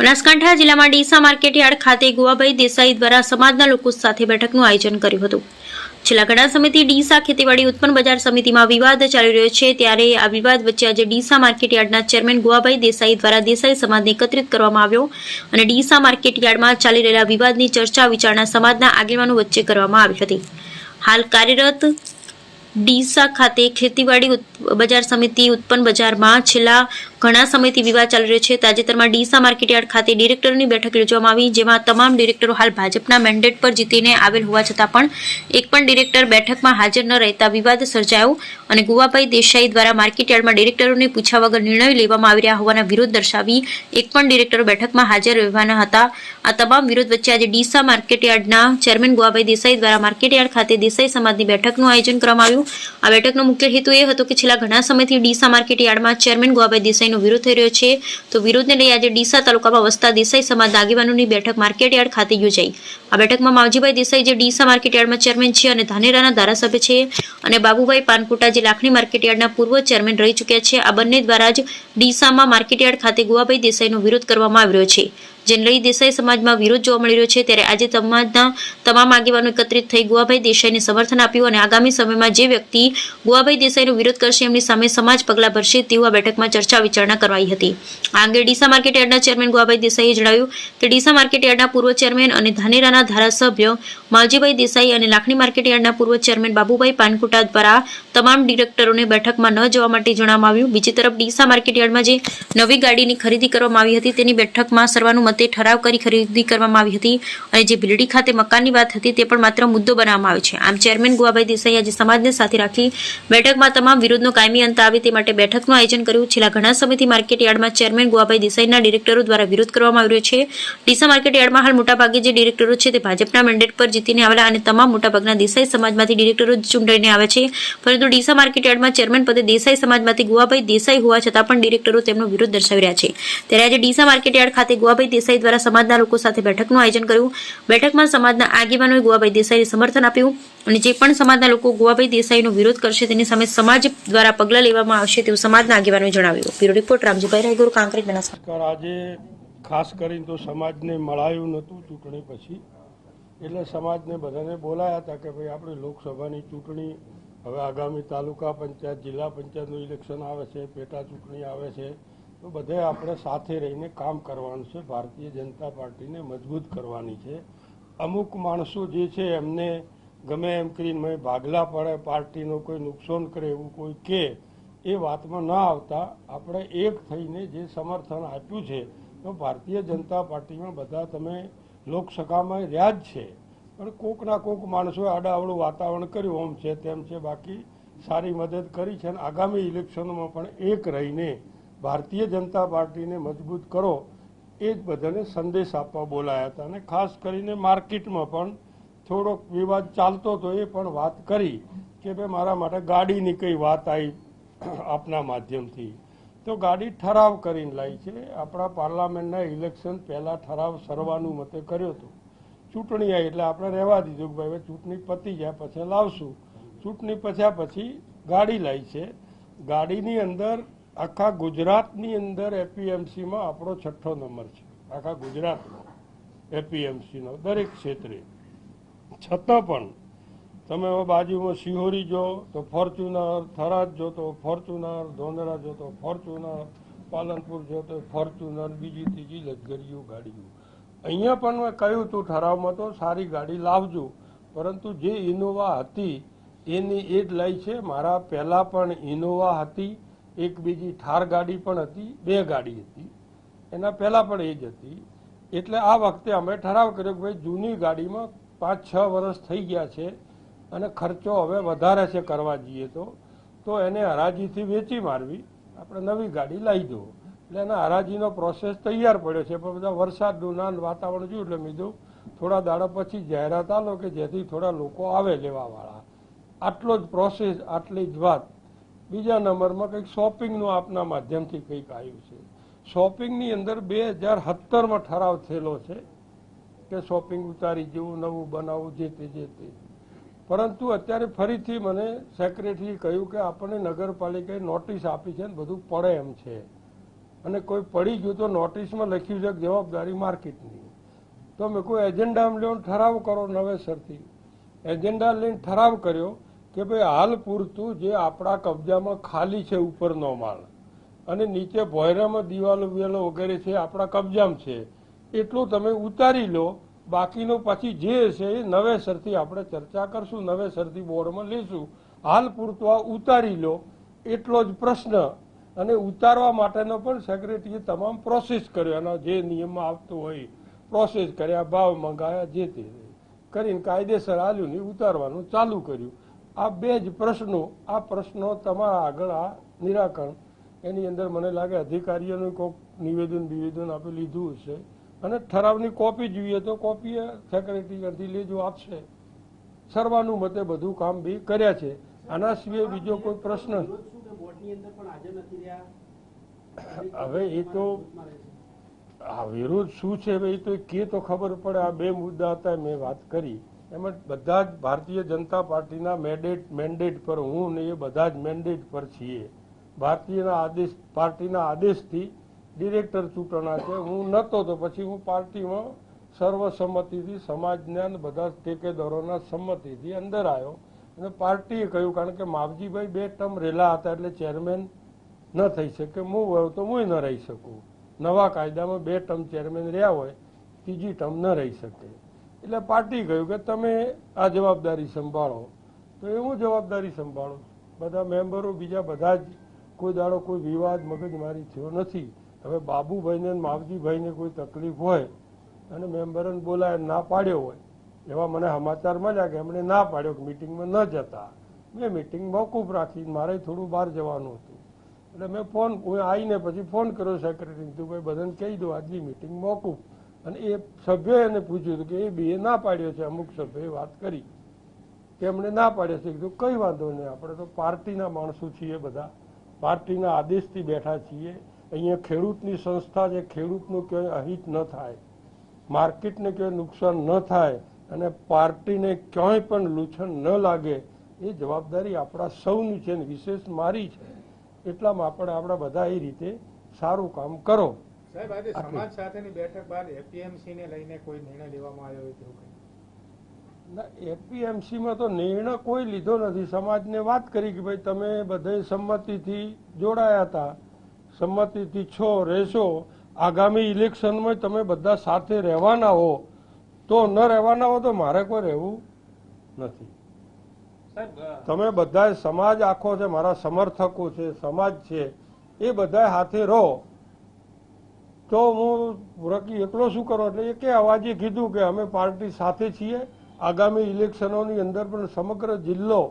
બનાસકાંઠા જિલ્લામાં ડીસા માર્કેટયાર્ડ ખાતે ગુવાભાઈ દેસાઈ દ્વારા સમાજના લોકો સાથે બેઠકનું આયોજન કર્યું હતું। છેલ્લા ઘણા સમયથી ડીસા ખેતીવાડી ઉત્પન્ન બજાર સમિતિમાં વિવાદ ચાલી રહ્યો છે, ત્યારે આ વિવાદ વચ્ચે આજે ડીસા માર્કેટયાર્ડના ચેરમેન ગુવાભાઈ દેસાઈ દ્વારા દેસાઈ સમાજને એકત્રિત કરવામાં આવ્યો અને ડીસા માર્કેટયાર્ડમાં ચાલી રહેલા વિવાદની ચર્ચા વિચારણા સમાજના આગેવાનો વચ્ચે કરવામાં આવી હતી। હાલ કાર્યરત ડીસા ખાતે ખેતીવાડી બજાર સમિતિ ઉત્પન્ન બજારમાં છેલ્લા ઘણા સમયથી વિવાદ ચાલી રહ્યો છે। તાજેતરમાં ડીસા માર્કેટયાર્ડ ખાતે ડિરેક્ટરોની બેઠક યોજવામાં આવી, જેમાં તમામ ડિરેક્ટરો હાલ ભાજપના મેન્ડેટ પર જીતીને આવેલ હોવા છતાં પણ એક પણ ડિરેક્ટર બેઠકમાં હાજર ન રહેતા વિવાદ સર્જાયો અને ગુવાભાઈ દેસાઈ દ્વારા માર્કેટયાર્ડમાં ડિરેક્ટરોને પૂછ્યા વગર નિર્ણય લેવામાં આવી રહ્યા હોવાના વિરોધ દર્શાવી એક પણ ડિરેક્ટરો બેઠકમાં હાજર રહેવાના હતા। આ તમામ વિરોધ વચ્ચે આજે ડીસા માર્કેટયાર્ડના ચેરમેન ગુવાભાઈ દેસાઈ દ્વારા માર્કેટયાર્ડ ખાતે દેસાઈ સમાજની બેઠકનું આયોજન કરવામાં આવ્યું। આ બેઠકનો મુખ્ય હેતુ એ હતો કે છેલ્લા ઘણા સમયથી ડીસા માર્કેટયાર્ડમાં ચેરમેન ગુવાભાઈ દેસાઈનો વિરોધ થઈ રહ્યો છે, તો વિરોધને લઈ આજે ડીસા તાલુકામાં વસતા દેસાઈ સમાજના આગેવાનોની બેઠક માર્કેટયાર્ડ ખાતે યોજાઈ। આ બેઠકમાં માવજીભાઈ દેસાઈ જે ડીસા માર્કેટયાર્ડમાં ચેરમેન છે અને ધાનેરાના ધારાસભ્ય છે, અને બાબુભાઈ પાનકોટા જે લાખણી માર્કેટયાર્ડના પૂર્વ ચેરમેન રહી ચૂક્યા છે, આ બંને દ્વારા જ ડીસામાં માર્કેટયાર્ડ ખાતે ગુવાભાઈ દેસાઈનો વિરોધ કરવામાં આવી રહ્યો છે, જેને લઈ દેસાઈ સમાજમાં વિરોધ જોવા મળી રહ્યો છે। ત્યારે આજે સમાજના તમામ આગેવાનો એકત્રિત થઈ ગુવાભાઈ દેસાઈને સમર્થન આપ્યું અને આગામી સમયમાં જે વ્યક્તિ ગુવાભાઈ દેસાઈનો વિરોધ કરશે એમની સામે સમાજ પગલાં ભરશે તેવું આ બેઠકમાં ચર્ચા વિચારણા કરવાઈ હતી। આ અંગે ડીસા માર્કેટયાર્ડના ચેરમેન ગુવાભાઈ દેસાઈએ જણાવ્યું કે ડીસા માર્કેટયાર્ડના પૂર્વ ચેરમેન અને ધાનેરાના ધારાસભ્ય માવજીભાઈ દેસાઈ અને લાખણી માર્કેટયાર્ડના પૂર્વ ચેરમેન બાબુભાઈ પાનકોટા દ્વારા તમામ ડિરેક્ટરોને બેઠકમાં ન જવા માટે જણાવવામાં આવ્યું। બીજી તરફ ડીસા માર્કેટયાર્ડમાં જે નવી ગાડીની ખરીદી કરવામાં આવી હતી તેની બેઠકમાં સર્વાનુમતે ઠરાવ કરી ખરીદી કરવામાં આવી હતી અને જે ભીલડી ખાતે મકાનની વાત હતી તે પણ માત્ર મુદ્દો બનાવવામાં આવ્યો છે। આમ ચેરમેન ગુવાભાઈ દેસાઈ આજે સમાજને સાથે રાખી બેઠકમાં તમામ વિરોધનો કાયમી અંત આવે તે માટે બેઠકનું આયોજન કર્યું। છેલ્લા ઘણા સમયથી માર્કેટયાર્ડમાં ચેરમેન ગુવાભાઈ દેસાઈના ડિરેક્ટરો દ્વારા વિરોધ કરવામાં આવી રહ્યો છે। ડીસા માર્કેટયાર્ડમાં હાલ મોટાભાગે જે ડિરેક્ટરો છે તે ભાજપના મેન્ડેટ પર જીતીને આવેલા અને તમામ મોટાભાગના દેસાઈ સમાજમાંથી ડિરેક્ટરો ચૂંટાઈને આવે છે, પરંતુ ડીસા માર્કેટયાર્ડમાં ચેરમેન પદે દેસાઈ સમાજમાંથી ગુવાભાઈ દેસાઈ હોવા છતાં પણ ડિરેક્ટરો તેમનો વિરોધ દર્શાવી રહ્યા છે। ત્યારે આજે ડીસા માર્કેટયાર્ડ ખાતે ગુવાભાઈ દેસાઈ દ્વારા સમાજના લોકો સાથે બેઠકનું આયોજન કર્યું। બેઠકમાં સમાજના આગેવાનોએ ગુવાભાઈ દેસાઈને સમર્થન આપ્યું અને જે પણ સમાજના લોકો ગુવાભાઈ દેસાઈનો વિરોધ કરશે તેની સામે સમાજ દ્વારા પગલાં લેવામાં આવશે તેવું સમાજના આગેવાનોએ જણાવ્યું। Bureau report Ramjibhai Rayguru, Kankrej, Banaskantha. આજે ખાસ કરીને તો સમાજને મળાયું નહોતું ચૂંટણી પછી, એટલે સમાજને બધાને બોલાયા હતા કે ભાઈ આપણે લોકસભાની ચૂંટણી હવે આગામી તાલુકા પંચાયત, જિલ્લા પંચાયતનું ઇલેક્શન આવે છે, પેટા ચૂંટણી આવે છે, તો બધે આપણે સાથે રહીને કામ કરવાનું છે, ભારતીય જનતા પાર્ટીને મજબૂત કરવાની છે। અમુક માણસો જે છે એમને ગમે એમ કરીને ભાગલા પડે, પાર્ટીનો કોઈ નુકસાન કરે એવું કોઈ કે એ વાતમાં ન આવતા આપણે એક થઈને જે સમર્થન આપ્યું છે, તો ભારતીય જનતા પાર્ટીમાં બધા તમે લોકસભામાં રહ્યા જ છે, પણ કોકના કોક માણસોએ આડાઅવળું વાતાવરણ કર્યું, ઓમ છે તેમ છે, બાકી સારી મદદ કરી છે અને આગામી ઇલેક્શનોમાં પણ એક રહીને ભારતીય જનતા પાર્ટીને મજબૂત કરો એ જ બધાને સંદેશ આપવા બોલાયા હતા। અને ખાસ કરીને માર્કેટમાં પણ થોડોક વિવાદ ચાલતો હતો, એ પણ વાત કરી કે ભાઈ મારા માટે ગાડીની કઈ વાત આવી આપના માધ્યમથી, તો ગાડી ઠરાવ કરીને લાવી છે। આપણા પાર્લામેન્ટના ઇલેક્શન પહેલાં ઠરાવ સર્વાનુમતે કર્યો હતો, ચૂંટણી આવી એટલે આપણે રહેવા દીધું કે ભાઈ ચૂંટણી પતી જાય પછી લાવશું। ચૂંટણી પત્યા પછી ગાડી લાવી છે। ગાડીની અંદર આખા ગુજરાતની અંદર એપીએમસીમાં આપણો 6ઠ્ઠો નંબર છે, આખા ગુજરાતમાં એપીએમસીનો દરેક ક્ષેત્રે। છતાં પણ તમે બાજુમાં શિહોરી જો તો ફોર્ચ્યુનર, થરાદ જો તો ફોર્ચ્યુનર, ધોંધરા જો તો ફોર્ચ્યુનર, પાલનપુર જો તો ફોર્ચ્યુનર, બીજી ત્રીજી લક્ઝરીઓ ગાડીઓ। અહીંયા પણ મેં કહ્યું હતું ઠરાવમાં તો સારી ગાડી લાવજો, પરંતુ જે ઇનોવા હતી એની એ જ લાવી છે। મારા પહેલાં પણ ઇનોવા હતી, એક બીજી થાર ગાડી પણ હતી, 2 ગાડી હતી, એના પહેલાં પણ એ જ હતી। એટલે આ વખતે અમે ઠરાવ કર્યો કે ભાઈ જૂની ગાડીમાં 5-6 વર્ષ થઈ ગયા છે અને ખર્ચો હવે વધારે છે કરવા જઈએ તો એને હરાજીથી વેચી મારવી, આપણે નવી ગાડી લાવી દો। એટલે એના હરાજીનો પ્રોસેસ તૈયાર પડ્યો છે, પણ બધા વરસાદનું ના વાતાવરણ જોયું એટલે મેં કીધું થોડા દાડા પછી જાહેરાત આલો કે જેથી થોડા લોકો આવે લેવાવાળા। આટલો જ પ્રોસેસ, આટલી જ વાત। બીજા નંબરમાં કંઈક શોપિંગનું આપના માધ્યમથી કંઈક આવ્યું છે। શોપિંગની અંદર 2017માં ઠરાવ થયેલો છે કે શોપિંગ ઉતારી જેવું નવું બનાવવું જે તે, પરંતુ અત્યારે ફરીથી મને સેક્રેટરીએ કહ્યું કે આપણને નગરપાલિકાએ નોટિસ આપી છે ને બધું પડે એમ છે, અને કોઈ પડી ગયું તો નોટિસમાં લખ્યું છે કે જવાબદારી માર્કેટની. તો મેં કોઈ એજન્ડા લેવાનો ઠરાવ કરો નવેસરથી. એજન્ડા લઈને ઠરાવ કર્યો કે ભાઈ હાલ પૂરતું જે આપણા કબજામાં ખાલી છે ઉપરનો માળ અને નીચે ભોયરામાં દિવાલો વિવાલો વગેરે છે આપણા કબજામાં છે એટલું તમે ઉતારી લો, બાકીનું પછી જે છે એ નવેસરથી આપણે ચર્ચા કરશું, નવેસરથી બોર્ડમાં લેશું. હાલ પૂરતું આ ઉતારી લો એટલો જ પ્રશ્ન. અને ઉતારવા માટેનો પણ સેક્રેટરીએ તમામ પ્રોસેસ કર્યો, એના જે નિયમમાં આવતું હોય પ્રોસેસ કર્યા, ભાવ મંગાયા, જે તે કરીને કાયદેસર આલ્યું ને ઉતારવાનું ચાલુ કર્યું. આ બે જ પ્રશ્નો, આ પ્રશ્નો તમારા આગળ આ નિરાકરણ એની અંદર મને લાગે અધિકારીઓનું કોઈક નિવેદન આપી લીધું હશે અને ઠરાવની કોપી જોઈએ તો કોપી સેક્રેટરીથી લેજો, આપશે. સર્વાનુમતે બધું કામ બી કર્યા છે. આના સિવાય બીજો કોઈ પ્રશ્ન હવે એ તો વિરોધ શું છે એ તો કે તો ખબર પડે. આ બે મુદ્દા હતા મેં વાત કરી, એમાં બધા જ ભારતીય જનતા પાર્ટીના મેન્ડેટ પર હું ને એ બધા જ મેન્ડેટ પર છીએ. પાર્ટીના આદેશથી ડિરેક્ટર ચૂંટણા છે. હું નહોતો તો પછી હું પાર્ટીમાં સર્વસંમતિથી સમાજના બધા ટેકેદારોના સંમતિથી અંદર આવ્યો અને પાર્ટીએ કહ્યું, કારણ કે માવજીભાઈ 2 ટર્મ રહેલા હતા એટલે ચેરમેન ન થઈ શકે, હું હોય તો હું ન રહી શકું. નવા કાયદામાં 2 ટર્મ ચેરમેન રહ્યા હોય, ત્રીજી ટર્મ ન રહી શકે. એટલે પાર્ટી કહ્યું કે તમે આ જવાબદારી સંભાળો. તો એ હું જવાબદારી સંભાળું. બધા મેમ્બરો બીજા બધા જ કોઈ દાડો કોઈ વિવાદ મગજમારી થયો નથી. હવે બાબુભાઈને માવજીભાઈને કોઈ તકલીફ હોય અને મેમ્બરોને બોલાય ના પાડ્યો હોય એવા મને સમાચાર મળ્યા કે એમણે ના પાડ્યો કે મિટિંગમાં ન જતા. મેં મિટિંગ મોકૂફ રાખી, મારે થોડું બહાર જવાનું હતું એટલે મેં આવીને પછી ફોન કર્યો સેક્રેટરી, તું ભાઈ બધાને કહી દો આજની મિટિંગ મોકૂફ. અને એ સભ્યોએ એને પૂછ્યું હતું કે એ બે ના પાડ્યો છે. અમુક સભ્યોએ વાત કરી કે એમણે ના પાડ્યો છે. કીધું કંઈ વાંધો નહીં, આપણે તો પાર્ટીના માણસો છીએ, બધા પાર્ટીના આદેશથી બેઠા છીએ. અહીંયા ખેડૂતની સંસ્થા છે, ખેડૂતનું ક્યાંય અહિત ન થાય, માર્કેટને ક્યાંય નુકસાન ન થાય અને પાર્ટીને ક્યાંય પણ લૂછણ ન લાગે એ જવાબદારી આપણા સૌની છે ને વિશેષ મારી છે. એટલામાં આપણે આપણા બધા એ રીતે સારું કામ કરો. સાહેબ, આજે સમાજ સાથેની બેઠક બાદ એપીએમસી ને લઈને કોઈ નિર્ણય લેવામાં આવ્યો હોય તેવું કંઈ? ના, એપીએમસીમાં તો નિર્ણય કોઈ લીધો નથી. સમાજને વાત કરી કે ભાઈ તમે બધે સંમતિથી જોડાયા હતા, સંમતિથી છો, રહેશો. આગામી ઇલેક્શનમાં તમે બધા સાથે રહેવાના હો તો, ન રહેવાના હો તો મારે કોઈ રહેવું નથી. તમે બધા સમાજ આખો છે, મારા સમર્થકો છે, સમાજ છે, એ બધા હાથે રહો. તો હું એકલો શું કરો એટલે એકે અવાજે કીધું કે અમે પાર્ટી સાથે છીએ. આગામી ઇલેક્શનોની અંદર પણ સમગ્ર જિલ્લો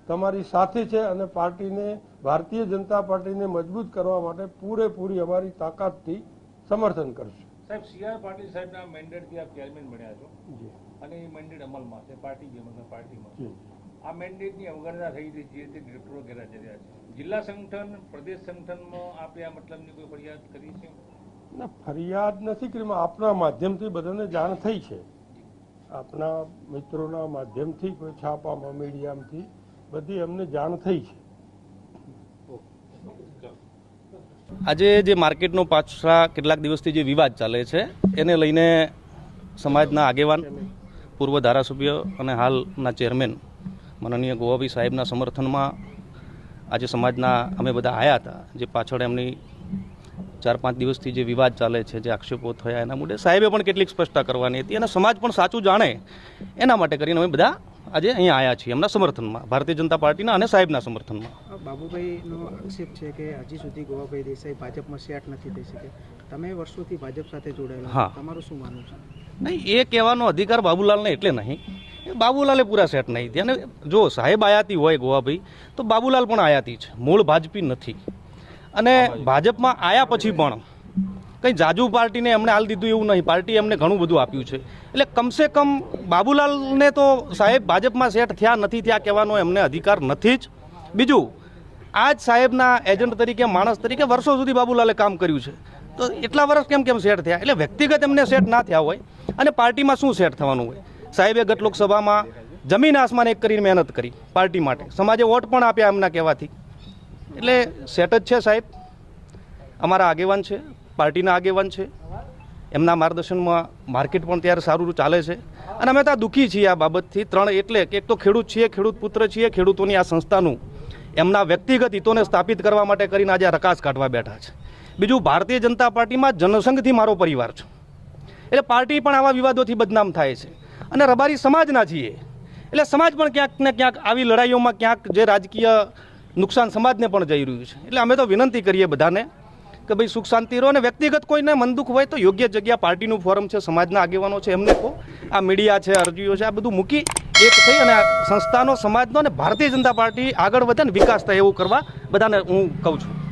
તમારી સાથે છે અને પાર્ટીને, ભારતીય જનતા પાર્ટીને મજબૂત કરવા માટે પૂરેપૂરી અમારી તાકાતથી સમર્થન કરશું. સાહેબ, સી.આર. પાટીલ સાહેબના મેન્ડેટથી આપ ચેરમેન બન્યા છો અને એ મેન્ડેટ અમલમાં છે પાર્ટીમાં. આ મેન્ડેટની અવગણના થઈ હતી જે તે ડિરેક્ટરો ગેરહાજર છે. જિલ્લા સંગઠન, પ્રદેશ સંગઠનમાં આપે આ મતલબની કોઈ ફરિયાદ કરી છે? ના, ફરિયાદ નથી કરી. આપના માધ્યમથી બધાને જાણ થઈ છે, આપના મિત્રોના માધ્યમથી, કોઈ છાપામાં, મીડિયામાંથી બધી અમને જાણ થઈ છે. આજે જે માર્કેટનો પાછલા કેટલાક દિવસથી જે વિવાદ ચાલે છે એને લઈને સમાજના આગેવાન, પૂર્વ ધારાસભ્ય અને હાલના ચેરમેન માનનીય ગોવાભાઈ સાહેબના સમર્થનમાં આજે સમાજના અમે બધા આવ્યા હતા. જે પાછળ એમની 4-5 દિવસથી જે વિવાદ ચાલે છે, જે આક્ષેપો થયા, એના મુદ્દે સાહેબે પણ કેટલીક સ્પષ્ટતા કરવાની હતી અને સમાજ પણ સાચું જાણે એના માટે કરીને અમે બધા આજે અહીંયા આવ્યા છીએ એમના સમર્થનમાં, ભારતીય જનતા પાર્ટીના અને સાહેબના સમર્થનમાં. બાબુભાઈનો આક્ષેપ છે કે હજી સુધી ગોવાભાઈ દેસાઈ ભાજપમાં સેટ નથી થઈ શકે. તમે વર્ષોથી ભાજપ સાથે જોડાયેલા, હા, તમારું શું માનવું છે? નહીં, એ કહેવાનો અધિકાર બાબુલાલને એટલે નહીં. બાબુલાલે પૂરા સેટ નહીં થયા. અને જો સાહેબ આયાતી હોય ગોવાભાઈ, તો બાબુલાલ પણ આયાતી છે, મૂળ ભાજપી નથી. અને ભાજપમાં આવ્યા પછી પણ કંઈ જાજુ પાર્ટીને એમણે હાલ દીધું એવું નહીં. પાર્ટીએ એમને ઘણું બધું આપ્યું છે. એટલે કમસે કમ બાબુલાલને તો સાહેબ ભાજપમાં સેટ થયા નથી થયા કહેવાનો એમને અધિકાર નથી જ. બીજું, આજ સાહેબના એજન્ટ તરીકે, માણસ તરીકે વર્ષો સુધી બાબુલાલે કામ કર્યું છે, તો એટલા વર્ષ કેમ સેટ થયા? એટલે વ્યક્તિગત એમને સેટ ના થયા હોય અને પાર્ટીમાં શું સેટ થવાનું હોય? સાહેબે ગત લોકસભામાં જમીન આસમાન એક કરીને મહેનત કરી પાર્ટી માટે, સમાજે વોટ પણ આપ્યા એમના કહેવાથી. એટલે સેટ જ છે સાહેબ. અમારા આગેવાન છે, પાર્ટીના આગેવાન છે, એમના માર્ગદર્શનમાં માર્કેટ પણ ત્યારે સારું ચાલે છે અને અમે ત્યાં દુઃખી છીએ આ બાબતથી. ત્રણ એટલે એક તો ખેડૂત છીએ, ખેડૂત પુત્ર છીએ, ખેડૂતોની આ સંસ્થાનું એમના વ્યક્તિગત હિતોને સ્થાપિત કરવા માટે કરીને આજે આ રકાસ કાઢવા બેઠા છે. બીજું, ભારતીય જનતા પાર્ટીમાં જનસંઘથી મારો પરિવાર છે, એટલે પાર્ટી પણ આવા વિવાદોથી બદનામ થાય છે અને રબારી સમાજના છીએ એટલે સમાજ પણ ક્યાંક ને ક્યાંક આવી લડાઈઓમાં ક્યાંક જે રાજકીય નુકસાન સમાજને પણ જઈ રહ્યું છે. એટલે અમે તો વિનંતી કરીએ બધાને કે ભાઈ સુખ શાંતિ રહો અને વ્યક્તિગત કોઈને મન દુઃખ હોય તો યોગ્ય જગ્યા પાર્ટીનું ફોરમ છે, સમાજના આગેવાનો છે, એમને કહો. આ મીડિયા છે, અરજીઓ છે, આ બધું મૂકી એક થઈ અને આ સંસ્થાનો, સમાજનો અને ભારતીય જનતા પાર્ટી આગળ વધે ને વિકાસ થાય એવું કરવા બધાને હું કહું છું.